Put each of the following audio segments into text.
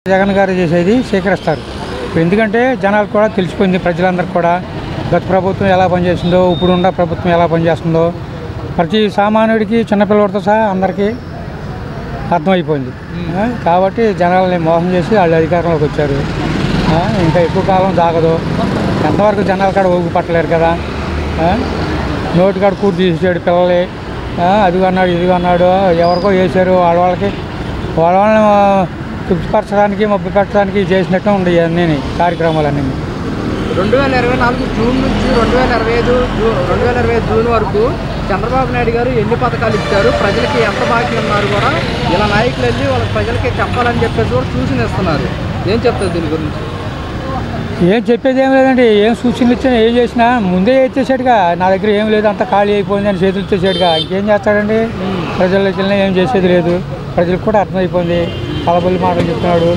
జగన్ గారు చేసేది స్వీకరిస్తారు. ఎందుకంటే జనాలకు కూడా తెలిసిపోయింది, ప్రజలందరికీ కూడా గత ప్రభుత్వం ఎలా పనిచేస్తుందో, ఇప్పుడున్న ప్రభుత్వం ఎలా పనిచేస్తుందో ప్రతి సామాన్యుడికి చిన్నపిల్లడితో సహా అందరికీ అర్థమైపోయింది. కాబట్టి జనాలని మోసం చేసి వాళ్ళు అధికారంలోకి వచ్చారు. ఇంకా ఎక్కువ కాలం దాగదు. ఎంతవరకు జనాల కాడ ఊగు పట్టలేరు కదా. నోటికాడ కూర్చు తీసేసాడు పిల్లల్ని, అది అన్నాడు ఇది అన్నాడు, ఎవరికో వేసారు. వాళ్ళకి వాళ్ళని తృప్తిపరచడానికి మబ్బు పెట్టడానికి చేసినట్టు ఉండే అన్నీ కార్యక్రమాలన్నీ. 2024 జూన్ నుంచి 2025 జూన్ వరకు చంద్రబాబు నాయుడు గారు ఎన్ని పథకాలు ఇచ్చారు, ప్రజలకి ఎంత బాకీ ఉన్నారు కూడా ఇలా నాయకులు వెళ్ళి వాళ్ళ ప్రజలకి చెప్పాలని చెప్పేసి కూడా సూచన ఇస్తున్నారు. ఏం చెప్తారు దీని గురించి? ఏం చెప్పేది ఏం లేదండి. ఏం సూచనలు ఇచ్చినా ఏం చేసినా ముందే ఇచ్చేసాడుగా. నా దగ్గర ఏం లేదు, అంతా ఖాళీ అయిపోయింది అని చేతులు ఇచ్చేసాడుగా. ఇంకేం చేస్తాడండి? ప్రజల్లోకి వెళ్ళినా ఏం చేసేది లేదు. ప్రజలకు కూడా అర్థమైపోయింది. కలబొల్లి మాటలు చెప్తున్నాడు,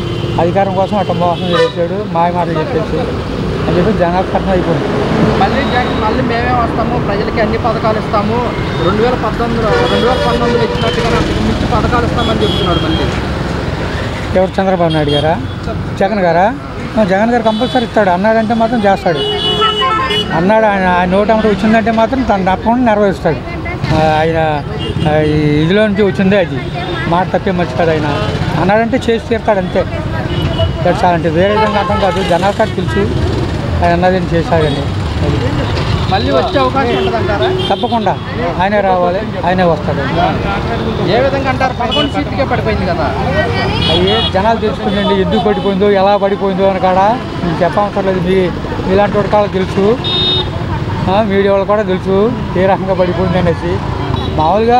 అధికారం కోసం అట్లా మోసం చేసాడు, మాయ మాటలు చెప్పేసి అని చెప్పి జనాలకు అర్థమైపోయింది. మళ్ళీ మేమే వస్తాము, ప్రజలకి అన్ని పథకాలు ఇస్తాము, 2019 ఇచ్చినట్టుగా మించి పథకాలు ఇస్తామని చెప్తున్నాడు. మళ్ళీ ఎవరు? చంద్రబాబు నాయుడు గారా? జగన్ గారా? జగన్ గారు కంపల్సరీ ఇస్తాడు. అన్నాడంటే మాత్రం చేస్తాడు. అన్నాడు, ఆయన నోటంటే వచ్చిందంటే మాత్రం తను తప్పకుండా నెరవేరుస్తాడు. ఆయన ఇదిలో నుంచి వచ్చిందే అది, మాట తప్పే మంచి కదా. ఆయన అన్నాడంటే చేసి తీరుతాడు, అంతే. చాలంటే వేరే విధంగా అర్థం కాదు. జనాలు కాదు తెలుసు ఆయన అన్నదని చేశాడండి. మళ్ళీ వచ్చే అవకాశం ఉంటుందంటారా? తప్పకుండా ఆయనే రావాలి, ఆయనే వస్తాడు. ఏ విధంగా అంటారు? 11 సీట్లకే పడిపోయింది కదా. అయ్యే జనాలు తెలుసుకుందండి, ఎందుకు పడిపోయిందో ఎలా పడిపోయిందో అని కాడ మీకు చెప్పవసరం లేదు. మీలాంటి వాడి కాళ్ళకి తెలుసు, మీడియా వాళ్ళు కూడా తెలుసు ఏ రకంగా పడిపోయింది అనేసి. మామూలుగా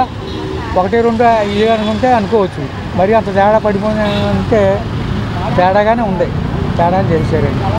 1-2 ఇది అనుకుంటే అనుకోవచ్చు. మరి అంత తేడా పడిపోయింది అంటే తేడాగానే ఉంది, తేడా అని తెలిసారండి.